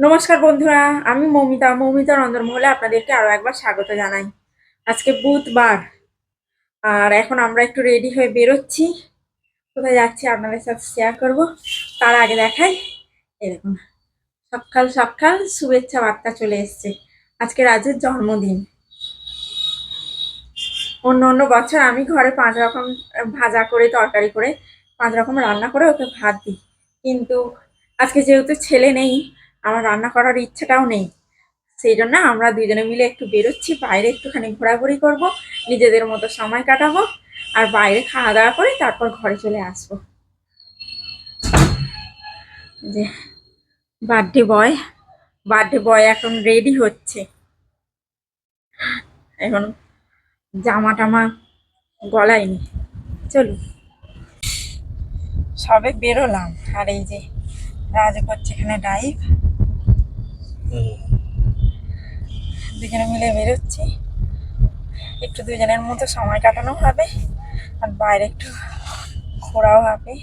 নমস্কার বন্ধুরা, আমি মৌমিতা রঞ্জনমহলে আপনাদেরকে আরো একবার স্বাগত জানাই। আজকে বুধবার, আর এখন আমরা একটু রেডি হয়ে বেরোচ্ছি। কোথায় যাচ্ছি আপনাদের সাথে শেয়ার করব। তার আগে দেখাই, এই দেখুন, সকাল সকাল শুভেচ্ছা বার্তা চলে এসছে। আজকে রাজের জন্মদিন। অন্য অন্য বছর আমি ঘরে 5 রকম ভাজা করে, তরকারি করে, 5 রকম রান্না করে ওকে ভাত দিই, কিন্তু আজকে যেহেতু ছেলে নেই, আমার রান্না করার ইচ্ছাটাও নেই। সেই জন্য আমরা দুজনে মিলে একটু বেরোচ্ছি, বাইরে একটুখানি ঘোরাঘুরি করব, নিজেদের মতো সময় কাটাবো, আর বাইরে খাওয়া দাওয়া করে তারপর ঘরে চলে আসবো। যে বার্থডে বয় বার্থডে বয় এখন রেডি হচ্ছে। এখন জামা টামা গলায়নি। চলুন, সবে বেরোলাম, আর এই যে রাজ করছে এখানে ড্রাইভ। দুজনে মিলে বেরোচ্ছি, একটু দুজনের মতো সময় কাটানো হবে, আর বাইরে একটু ঘোরাও হবে।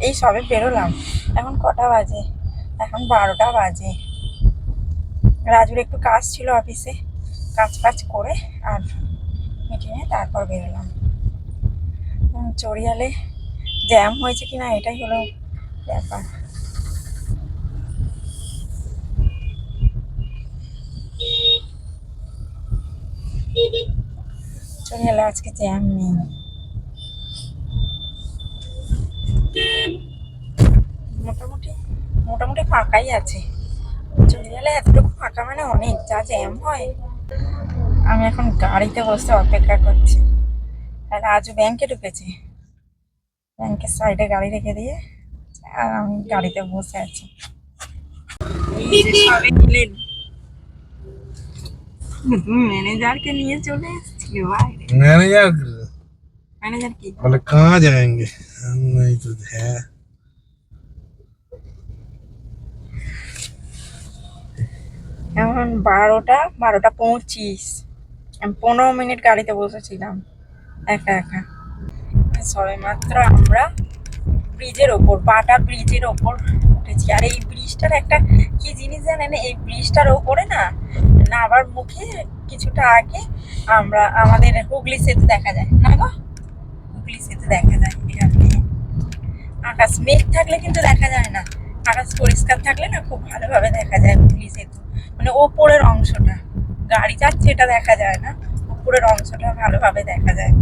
এই সবে বেরোলাম, এখন কটা বাজে? এখন 12টা বাজে। রাজুর একটু কাজ ছিল অফিসে, কাজ করে আর মিটিংয়ে তারপর বেরোলাম। চড়িয়ালে জ্যাম হয়েছে কিনা এটাই হলো ব্যাপার। চড়িয়ালে আজকে জ্যাম নেই, মোটামুটি মোটামুটি ফাঁকাই আছে। চড়িয়ালে এতটুকু ফাঁকা মানে অনেক, যা জ্যাম হয়। আমি এখন গাড়িতে বসে অপেক্ষা করছি। আর রাজু ব্যাংকে ঢুকেছে, ব্যাংকের সাইডে গাড়ি রেখে দিয়ে আর আমি গাড়িতে বসে আছি। ম্যানেজারকে নিয়ে চলে এসেছি বাইরে। मैनेजर ম্যানেজার কি बोले कहाँ जाएंगे? हम नहीं तो है। এখন 12টা 25। আমি 15 মিনিট গাড়িতে বসেছিলাম একা একা। সবে মাত্র আমরা ব্রিজের ওপর, বাটা ব্রিজের ওপর উঠেছি। আর এই ব্রিজটার একটা কি জিনিস জানেন, এই ব্রিজটার ওপরে না, নাবার মুখে কিছুটা আগে আমাদের হুগলি সেতু দেখা যায় না গো। হুগলি সেতু দেখা যায় এখান থেকে। আকাশ মেঘ থাকলে কিন্তু দেখা যায় না, আকাশ পরিষ্কার থাকলে না খুব ভালোভাবে দেখা যায় হুগলি সেতু। মানে ওপরের অংশটা, গাড়ি যাচ্ছে এটা দেখা যায় না, উপরের অংশটা ভালোভাবে দেখা যায়।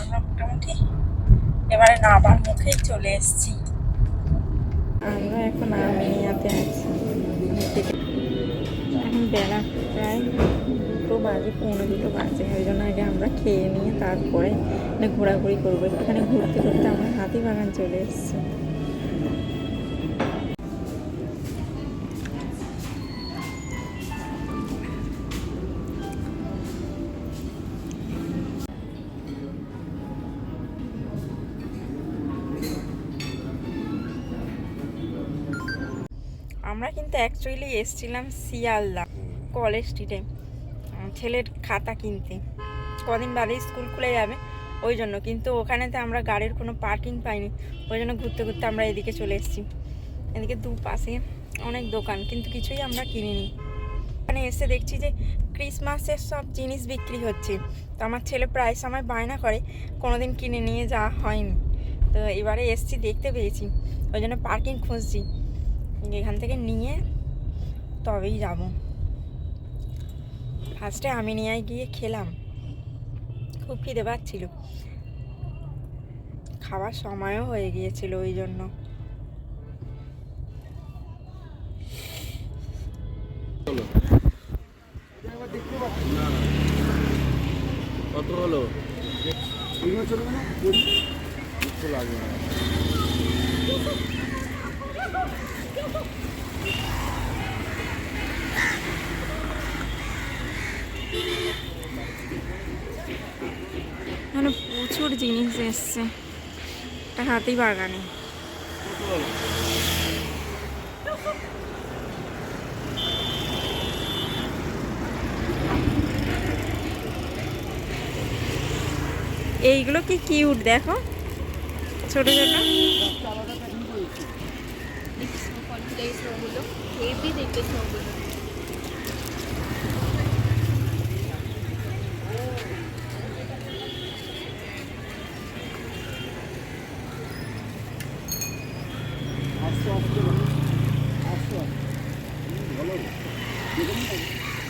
আমরা মোটামুটি এবারে নাবার মুখেই চলে এসেছি। আমরা এখন আমিনিয়াতে আছি। এখন বেলা প্রায় 2টো বাজে, 2:45 বাজে। ওই জন্য আগে আমরা খেয়ে নিয়ে তারপরে ঘোরাঘুরি করবো। একটুখানি ঘুরতে ঘুরতে আমরা হাতিবাগান চলে এসেছি। আমরা কিন্তু অ্যাকচুয়ালি এসেছিলাম শিয়ালদা কলেজ স্ট্রিটে ছেলের খাতা কিনতে। কদিন বাদেই স্কুল খুলে যাবে, ওই জন্য। কিন্তু ওখানেতে আমরা গাড়ির কোনো পার্কিং পাইনি, ওই জন্য ঘুরতে ঘুরতে আমরা এদিকে চলে এসেছি। এদিকে দুপাশে অনেক দোকান, কিন্তু কিছুই আমরা কিনিনি। এখানে এসে দেখছি যে ক্রিসমাসের সব জিনিস বিক্রি হচ্ছে। তো আমার ছেলে প্রায় সময় বায়না করে, কোনোদিন কিনে নিয়ে যাওয়া হয়নি। তো এবারে এসছি, দেখতে পেয়েছি, ওই জন্য পার্কিং খুঁজছি। এখান থেকে নিয়ে তবেই যাব। ফার্স্টে আমিনিয়ায় গিয়ে খেলাম, খুব খিদে পাচ্ছিল, খাওয়ার সময়ও হয়ে গিয়েছিল, ওই জন্য। কত হলো? এখানে প্রচুর জিনিস এসছে, একটা হাতিবাগানে। এইগুলো কি কিউট দেখো, ছোট ছোট। হেভি দেখতে স্নোগুলো।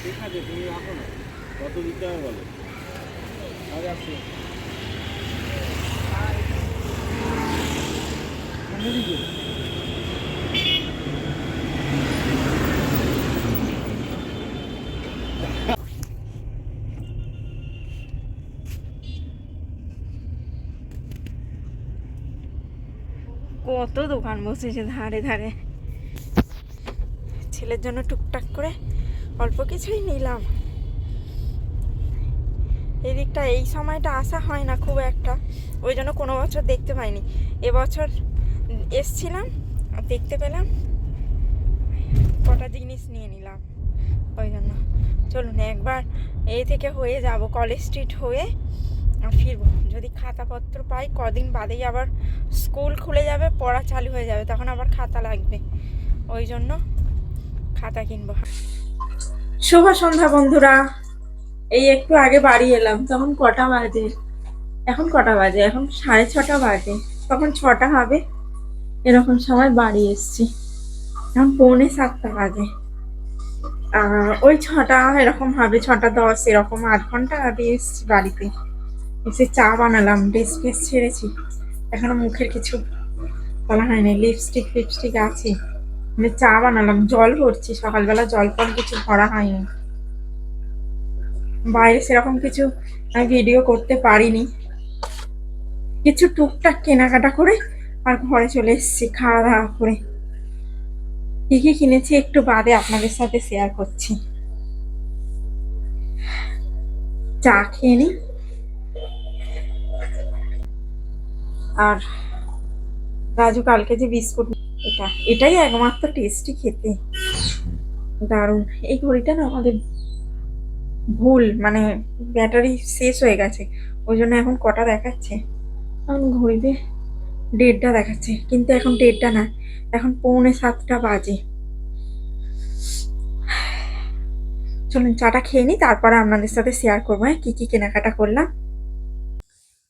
ঠিক আছে, তুমি রাখো না, কত দিতে হবে বলো। আজ আসছে কত দোকান বসেছে ধারে ধারে। ছেলের জন্য টুকটাক করে অল্প কিছুই নিলাম। এই দিকটা এই সময়টা আসা হয় না খুব একটা, ওই জন্য কোনো বছর দেখতে পাইনি। এবছর এসছিলাম, দেখতে পেলাম, কটা জিনিস নিয়ে নিলাম ওই জন্য। চলুন একবার এই থেকে হয়ে যাব, কলেজ স্ট্রিট হয়ে ফিরবো। যদি খাতাপত্র পাই, কদিন বাদেই আবার স্কুল খুলে যাবে, পড়া চালু হয়ে যাবে, তখন আবার খাতা লাগবে, ওই জন্য খাতা কিনবো। শুভ সন্ধ্যা বন্ধুরা, এই একটু আগে বাড়ি এলাম। তখন কটা বাজে? এখন কটা বাজে? এখন 6:30 বাজে। তখন 6টা হবে এরকম সময় বাড়ি এসছি। এখন 6:45 বাজে। ওই 6টা এরকম হবে, 6:10 এরকম, আধ ঘন্টা আগে এসছি বাড়িতে। এসে চা বানালাম, ড্রেস ফ্রেস ছেড়েছি, এখনো মুখের কিছু বলা হয়নি, লিপস্টিক ফিপস্টিক আছে। আমি চা বানালাম, জল ভরছি, সকালবেলা জল ফল কিছু ভরা হয়নি। বাইরে সেরকম কিছু আমি ভিডিও করতে পারিনি, কিছু টুকটাক কেনাকাটা করে আর ঘরে চলে এসেছি খাওয়া দাওয়া করে। কি কি কিনেছি একটু বাদে আপনাদের সাথে শেয়ার করছি। চা খেয়ে নি। আর রাজু কালকে যে বিস্কুট, এটাই একমাত্র টেস্টি খেতে, দারুণ। এই ঘড়িটা না আমাদের ভুল, মানে ব্যাটারি শেষ হয়ে গেছে, ওই জন্য এখন কটা দেখাচ্ছে, এখন ঘড়িতে 1:30 দেখাচ্ছে, কিন্তু এখন 1:30 না, এখন 6:45 বাজে। চলুন চাটা খেয়ে নিই, তারপরে আপনাদের সাথে শেয়ার করবো হ্যাঁ কি কি কেনাকাটা করলাম,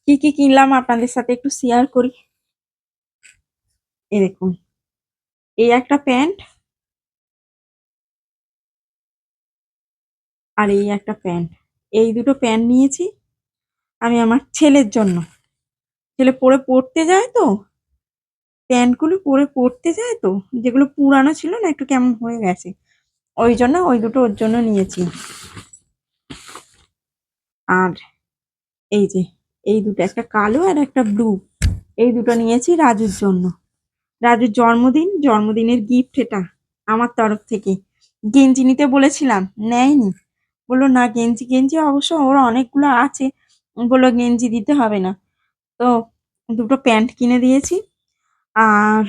কি কি কিনলাম আপনাদের সাথে একটু শেয়ার করি। এই দেখুন, এই একটা প্যান্ট আর এই একটা প্যান্ট, এই দুটো প্যান্ট নিয়েছি আমি আমার ছেলের জন্য। ছেলে পড়তে যায় তো, প্যান্টগুলো পড়তে যায় তো, যেগুলো পুরানো ছিল না, একটু কেমন হয়ে গেছে, ওই জন্য ওই দুটো ওর জন্য নিয়েছি। আর এই যে এই দুটো, একটা কালো আর একটা ব্লু, এই দুটো নিয়েছি রাজুর জন্য। রাজুর জন্মদিনের গিফট এটা আমার তরফ থেকে। গেঞ্জি নিতে বলেছিলাম, নেয়নি, বললো না গেঞ্জি গেঞ্জি অবশ্য ওর অনেকগুলো আছে, বললো গেঞ্জি দিতে হবে না। তো দুটো প্যান্ট কিনে দিয়েছি। আর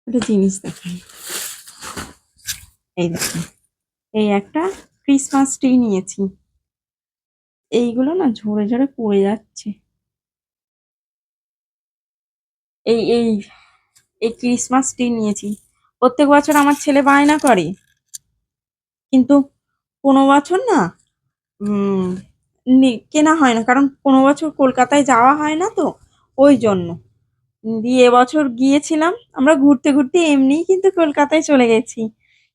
একটা জিনিস দেখাই, এই দেখুন, এই একটা ক্রিসমাস ট্রি নিয়েছি। এইগুলো না ঝরে ঝরে পড়ে যাচ্ছে। এই এই এই ক্রিসমাস ট্রি নিয়েছি। প্রত্যেক বছর আমার ছেলে বায়না করে, কিন্তু কোনো বছর না উম কেনা হয় না, কারণ কোনো বছর কলকাতায় যাওয়া হয় না তো, ওই জন্য। দিয়ে এবছর গিয়েছিলাম আমরা ঘুরতে ঘুরতে, এমনিই কিন্তু কলকাতায় চলে গেছি।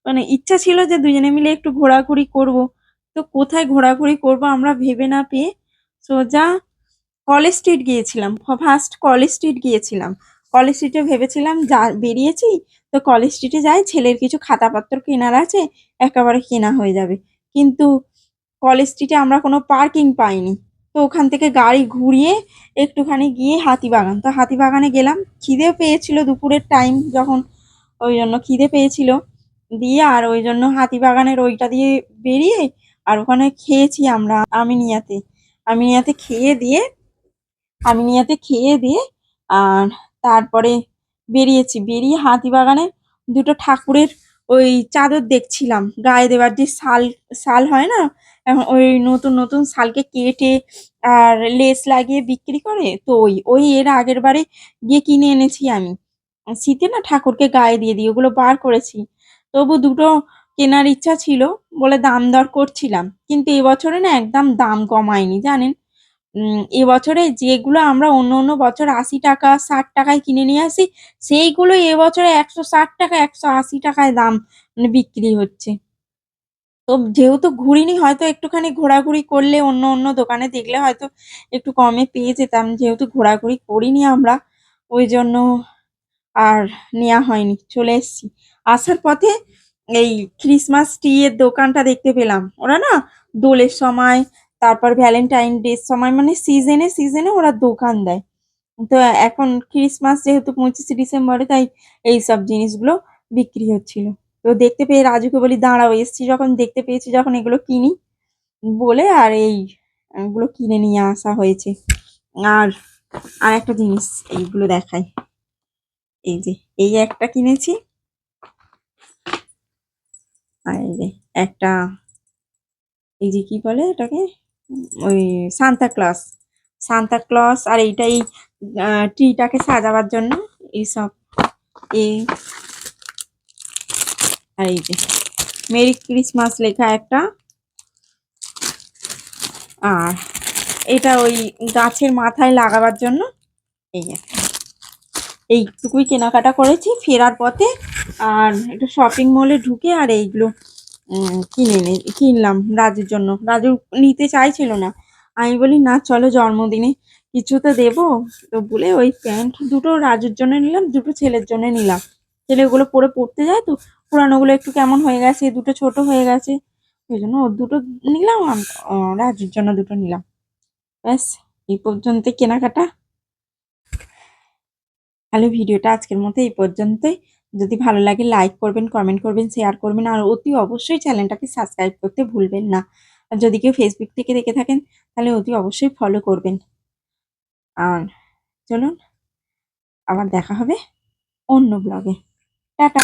মানে ইচ্ছা ছিল যে দুজনে মিলে একটু ঘোরাঘুরি করব, তো কোথায় ঘোরাঘুরি করব আমরা ভেবে না পেয়ে সোজা কলেজ স্ট্রিট গিয়েছিলাম। ফার্স্ট কলেজ স্ট্রিট গিয়েছিলাম, কলেজ স্ট্রিটে ভেবেছিলাম যা বেরিয়েছি তো কলেজ স্ট্রিটে যাই, ছেলের কিছু খাতাপত্র কেনার আছে, একেবারে কেনা হয়ে যাবে। কিন্তু কলেজ স্ট্রিটে আমরা কোনো পার্কিং পাইনি, তো ওখান থেকে গাড়ি ঘুরিয়ে একটুখানি গিয়ে হাতিবাগান, তো হাতিবাগানে গেলাম। খিদেও পেয়েছিল দুপুরের টাইম যখন, ওই জন্য খিদে পেয়েছিল। দিয়ে আর ওই জন্য হাতিবাগানের ওইটা দিয়ে বেরিয়ে আর ওখানে খেয়েছি আমরা আমিনিয়াতে। আমিনিয়াতে খেয়ে দিয়ে আমিনিয়াতে খেয়ে দিয়ে আর তারপরে বেরিয়েছি। বেরিয়ে হাতিবাগানে দুটো ঠাকুরের ওই চাদর দেখছিলাম, গায়ে দেওয়ার যে শাল, শাল হয় না, এখন ওই নতুন নতুন শালকে কেটে আর লেস লাগিয়ে বিক্রি করে, তো ওই ওই এর আগের বারে গিয়ে কিনে এনেছি আমি। শীতে না ঠাকুরকে গায়ে দিয়ে দিই, ওগুলো বার করেছি। তবু দুটো কেনার ইচ্ছা ছিল বলে দাম দর করছিলাম, কিন্তু এবছরে না একদম দাম কমায়নি জানেন। এবছরে যেগুলো আমরা অন্য অন্য বছর 80 টাকা 60 টাকায় কিনে নিয়ে আসি, সেইগুলো এবছরে 160 টাকা 180 টাকায় দাম মানে বিক্রি হচ্ছে। তো যেহেতু ঘুরিনি, হয়তো একটুখানি ঘোরাঘুরি করলে অন্য অন্য দোকানে দেখলে হয়তো একটু কমে পেয়ে যেতাম, যেহেতু ঘোরাঘুরি করিনি আমরা, ওই জন্য আর নেওয়া হয়নি, চলে এসেছি। আসার পথে এই ক্রিসমাস ট্রি এর দোকানটা দেখতে পেলাম, ওরা না দোলের সময়, তারপর ভ্যালেন্টাইন ডে সময়, মানে সিজনে সিজনে ওরা দোকান দেয়। তো এখন ক্রিসমাস যেহেতু 25শে ডিসেম্বরে, তাই এই সব জিনিসগুলো বিক্রি হচ্ছিল। তো দেখতে পেয়ে রাজুকে বলি দাঁড়াও, এসছি যখন, দেখতে পেয়েছি যখন, এগুলো কিনি বলে আর এইগুলো কিনে নিয়ে আসা হয়েছে। আর আর একটা জিনিস এইগুলো দেখাই, এই যে এই একটা কিনেছি, আর এই যে একটা, এই যে কি বলে এটাকে, ওই সান্তা ক্লস, সান্তা ক্লস, আর এইটাই ট্রিটাকে সাজাবার জন্য এইসব, এই, আর এই যে মেরি ক্রিসমাস লেখা একটা, আর এটা ওই গাছের মাথায় লাগাবার জন্য এই একটা। এইটুকুই কেনাকাটা করেছি ফেরার পথে, আর একটু শপিং মলে ঢুকে আর এইগুলো কিনলাম রাজুর জন্য। রাজু নিতে চাইছিল না, আমি বলি না চলো জন্মদিনে কিছু তো দেবো, তো বলে ওই প্যান্ট দুটো রাজুর জন্য নিলাম, দুটো ছেলের জন্য নিলাম। ছেলে ওগুলো পরে পড়তে যায় তো, পুরানোগুলো একটু কেমন হয়ে গেছে, দুটো ছোট হয়ে গেছে, ওই জন্য ওর দুটো নিলাম আর রাজুর জন্য দুটো নিলাম। ব্যাস, এই পর্যন্ত কেনাকাটা। তাহলে ভিডিওটা আজকের মতো এই পর্যন্তই। যদি ভালো লাগে লাইক করবেন, কমেন্ট করবেন, শেয়ার করবেন, আর অতি অবশ্যই চ্যানেলটাকে সাবস্ক্রাইব করতে ভুলবেন না। আর যদি কেউ ফেসবুক থেকে দেখে থাকেন তাহলে অতি অবশ্যই ফলো করবেন। আর চলুন আবার দেখা হবে অন্য ব্লগে। টাটা।